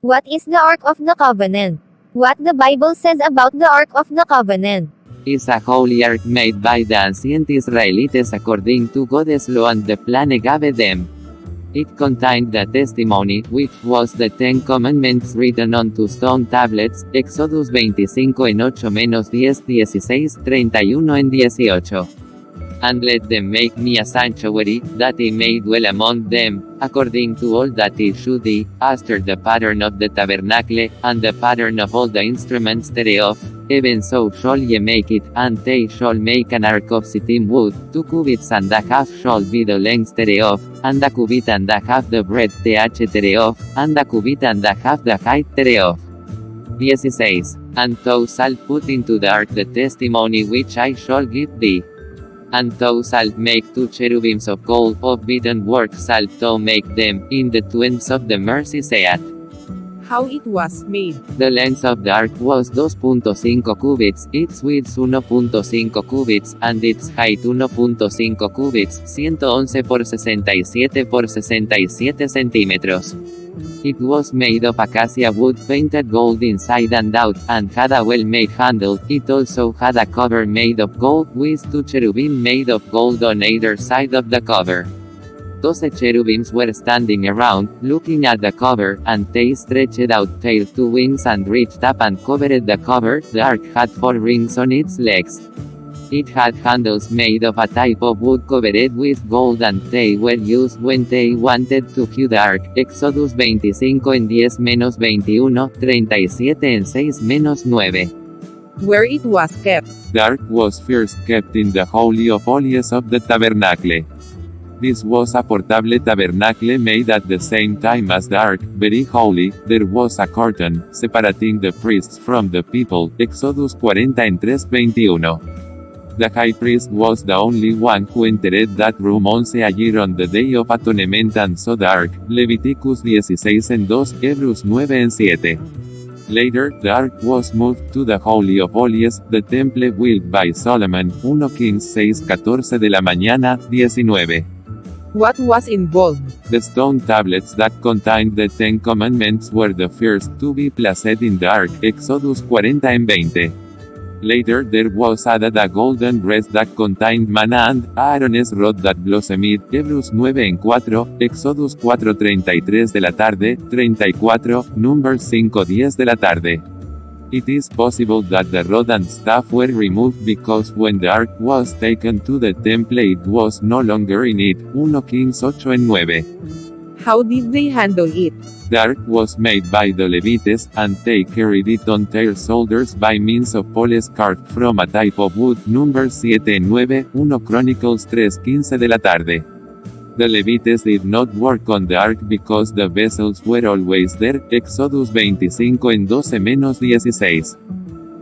What is the Ark of the Covenant? What the Bible says about the Ark of the Covenant. Is a holy ark made by the ancient Israelites according to God's law and the plan He gave them. It contained the testimony, which was the Ten Commandments written onto stone tablets, Exodus 25 en 8-10, 16, 31 en 18. And let them make me a sanctuary, that I may dwell among them, according to all that it should be, after the pattern of the tabernacle, and the pattern of all the instruments thereof. Even so shall ye make it, and they shall make an ark of sittim wood, 2 cubits and a half shall be the length thereof, and a cubit and a half the breadth thereof, and a cubit and a half the height thereof. 16. And thou shalt put into the ark the testimony which I shall give thee. And thou shalt make 2 cherubims of gold, of beaten work shalt thou make them, in the twins of the mercy seat. How it was made. The length of the ark was 2.5 cubits, its width 1.5 cubits, and its height 1.5 cubits, 111 por 67 por 67 centímetros. It was made of acacia wood painted gold inside and out, and had a well-made handle. It also had a cover made of gold, with 2 cherubim made of gold on either side of the cover. 12 cherubims were standing around, looking at the cover, and they stretched out their 2 wings and reached up and covered the cover. The ark had 4 rings on its legs. It had handles made of a type of wood covered with gold, and they were used when they wanted to hew the ark. Exodus 25 en 10-21, 37 en 6-9. Where it was kept. The ark was first kept in the Holy of Holies of the tabernacle. This was a portable tabernacle made at the same time as the ark, very holy. There was a curtain, separating the priests from the people. Exodus 40 en 3:21. The high priest was the only one who entered that room once a year on the Day of Atonement and saw the ark. Leviticus 16 en 2, Hebrews 9 en 7. Later, the ark was moved to the Holy of Holies, the temple built by Solomon. 1 Kings 6:14 de la mañana, 19. What was involved? The stone tablets that contained the 10 Commandments were the first to be placed in the ark. Exodus 40 en 20. Later there was added a golden breast that contained manna and Aaron's rod that blossomed. Hebrews 9 en 4, Exodus 4:33 de la tarde, 34, Numbers 5:10 de la tarde. It is possible that the rod and staff were removed because when the ark was taken to the temple it was no longer in it. 1 Kings 8 en 9. How did they handle it? The ark was made by the Levites, and they carried it on their shoulders by means of poles carved from a type of wood. Numbers 7-9, 1 Chronicles 3:15 de la tarde. The Levites did not work on the ark because the vessels were always there. Exodus 25 en 12-16.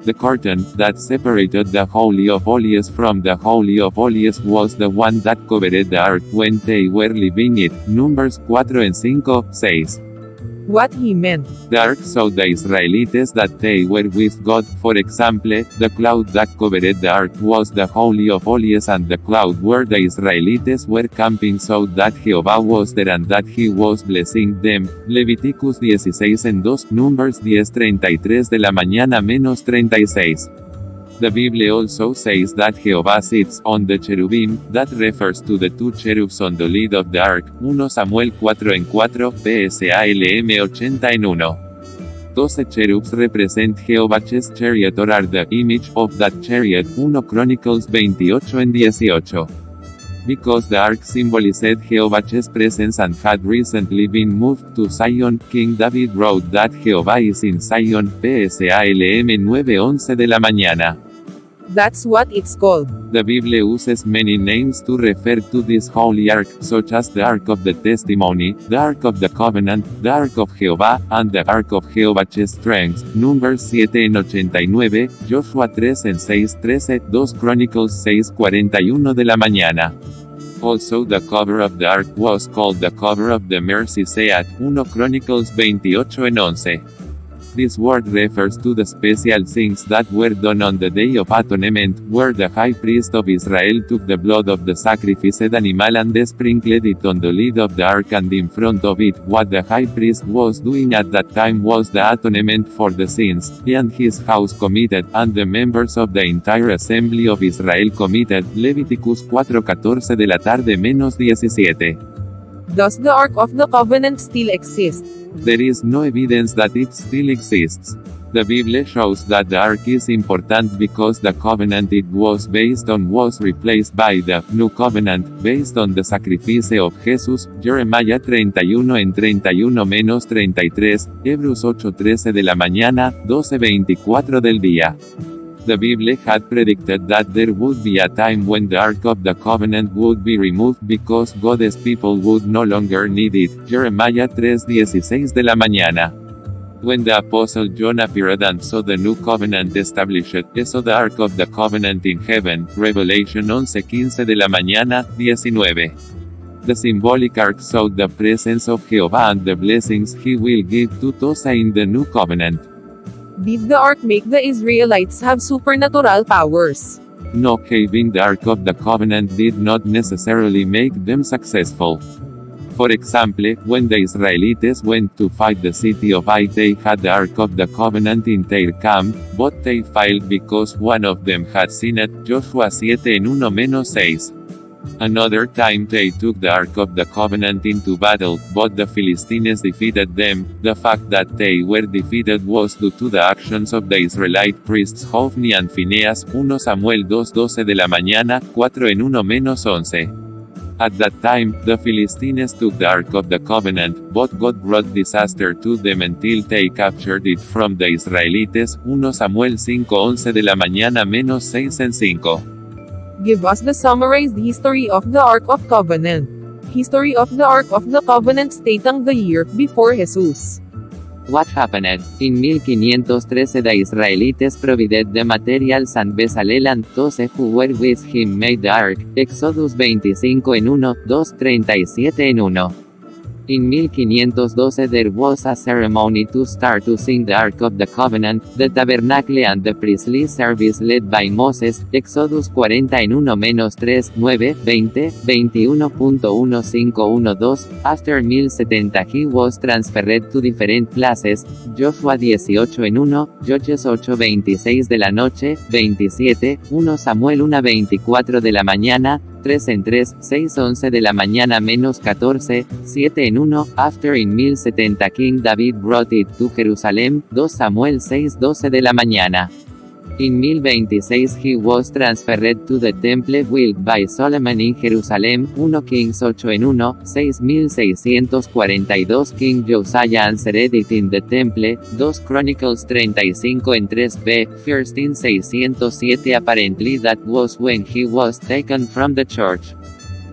The curtain that separated the Holy of Holies from the Holy of Holies was the one that covered the ark when they were leaving it. Numbers 4 en 5, 6. What he meant. The ark showed the Israelites that they were with God. For example, the cloud that covered the ark was the Holy of Holies, and the cloud where the Israelites were camping showed that Jehovah was there and that he was blessing them. Leviticus 16 en 2, Numbers 10:33 de la mañana menos 36. The Bible also says that Jehovah sits on the cherubim. That refers to the 2 cherubs on the lid of the ark. 1 Samuel 4 en 4, PSALM 80 en 1. 12 cherubs represent Jehovah's chariot or are the image of that chariot. 1 Chronicles 28 en 18. Because the ark symbolized Jehovah's presence and had recently been moved to Zion, King David wrote that Jehovah is in Zion. PSALM 9:11 de la mañana. That's what it's called. The Bible uses many names to refer to this holy ark, such as the Ark of the Testimony, the Ark of the Covenant, the Ark of Jehovah, and the Ark of Jehovah's Strength. Numbers 7 en 89, Joshua 3 en 6:13, 2 Chronicles 6:41 de la mañana. Also the cover of the ark was called the cover of the mercy seat. 1 Chronicles 28 en 11. This word refers to the special things that were done on the Day of Atonement, where the high priest of Israel took the blood of the sacrificed animal and sprinkled it on the lid of the ark and in front of it. What the high priest was doing at that time was the atonement for the sins, and his house committed, and the members of the entire assembly of Israel committed. Leviticus 4:14 de la tarde menos 17. Does the Ark of the Covenant still exist? There is no evidence that it still exists. The Bible shows that the Ark is important because the covenant it was based on was replaced by the New Covenant, based on the sacrifice of Jesus. Jeremiah 31:31-33, Hebrews 8:13 de la mañana, 12:24 del día. The Bible had predicted that there would be a time when the Ark of the Covenant would be removed because God's people would no longer need it. Jeremiah 3:16 de la mañana. When the Apostle John appeared and saw the New Covenant established, saw the Ark of the Covenant in heaven. Revelation 11:15 de la mañana, 19. The symbolic ark showed the presence of Jehovah and the blessings he will give to those in the New Covenant. Did the Ark make the Israelites have supernatural powers? No, having the Ark of the Covenant did not necessarily make them successful. For example, when the Israelites went to fight the city of Ai, they had the Ark of the Covenant in their camp, but they failed because one of them had sinned. Joshua 7:1-6. Another time they took the Ark of the Covenant into battle, but the Philistines defeated them. The fact that they were defeated was due to the actions of the Israelite priests Hophni and Phinehas. 1 Samuel 2:12 de la mañana, 4:1-11. At that time, the Philistines took the Ark of the Covenant, but God brought disaster to them until they captured it from the Israelites. 1 Samuel 5:11 de la mañana -6-5. Give us the summarized history of the Ark of Covenant. History of the Ark of the Covenant stating the year before Jesus. What happened? In 1513 the Israelites provided the materials and Bezalel and those who were with him made the ark. Exodus 25:1, 2:37-1. In 1512 there was a ceremony to start using the Ark of the Covenant, the tabernacle and the priestly service led by Moses. Exodus 41-3, 9, 20, 21.1512. After 1070 he was transferred to different places. Joshua 18:1, Judges 8:26 de la noche, 27, 1 Samuel 1:24 de la mañana, 3-3, 6:11 de la mañana -14, 7-1, after in 1070 King David brought it to Jerusalem, 2 Samuel 6:12 de la mañana. In 1026 he was transferred to the temple built by Solomon in Jerusalem, 1 Kings 8:1, 6642 King Josiah answered it in the temple, 2 Chronicles 35:3b, first in 607 apparently that was when he was taken from the church.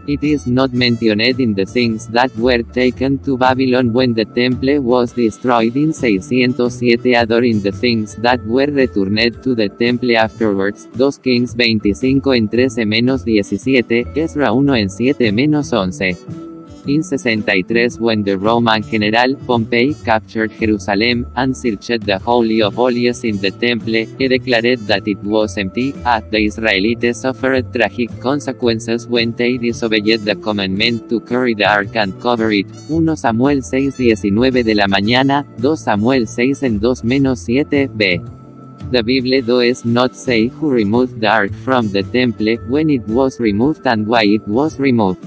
It is not mentioned in the things that were taken to Babylon when the temple was destroyed in 607 or in the things that were returned to the temple afterwards. 2 Kings 25:13-17, Ezra 1:7-11. In 63 when the Roman general, Pompey, captured Jerusalem, and searched the Holy of Holies in the temple, he declared that it was empty. The Israelites suffered tragic consequences when they disobeyed the commandment to carry the ark and cover it. 1 Samuel 6:19 de la mañana, 2 Samuel 6:2-7b. The Bible does not say who removed the ark from the temple, when it was removed and why it was removed.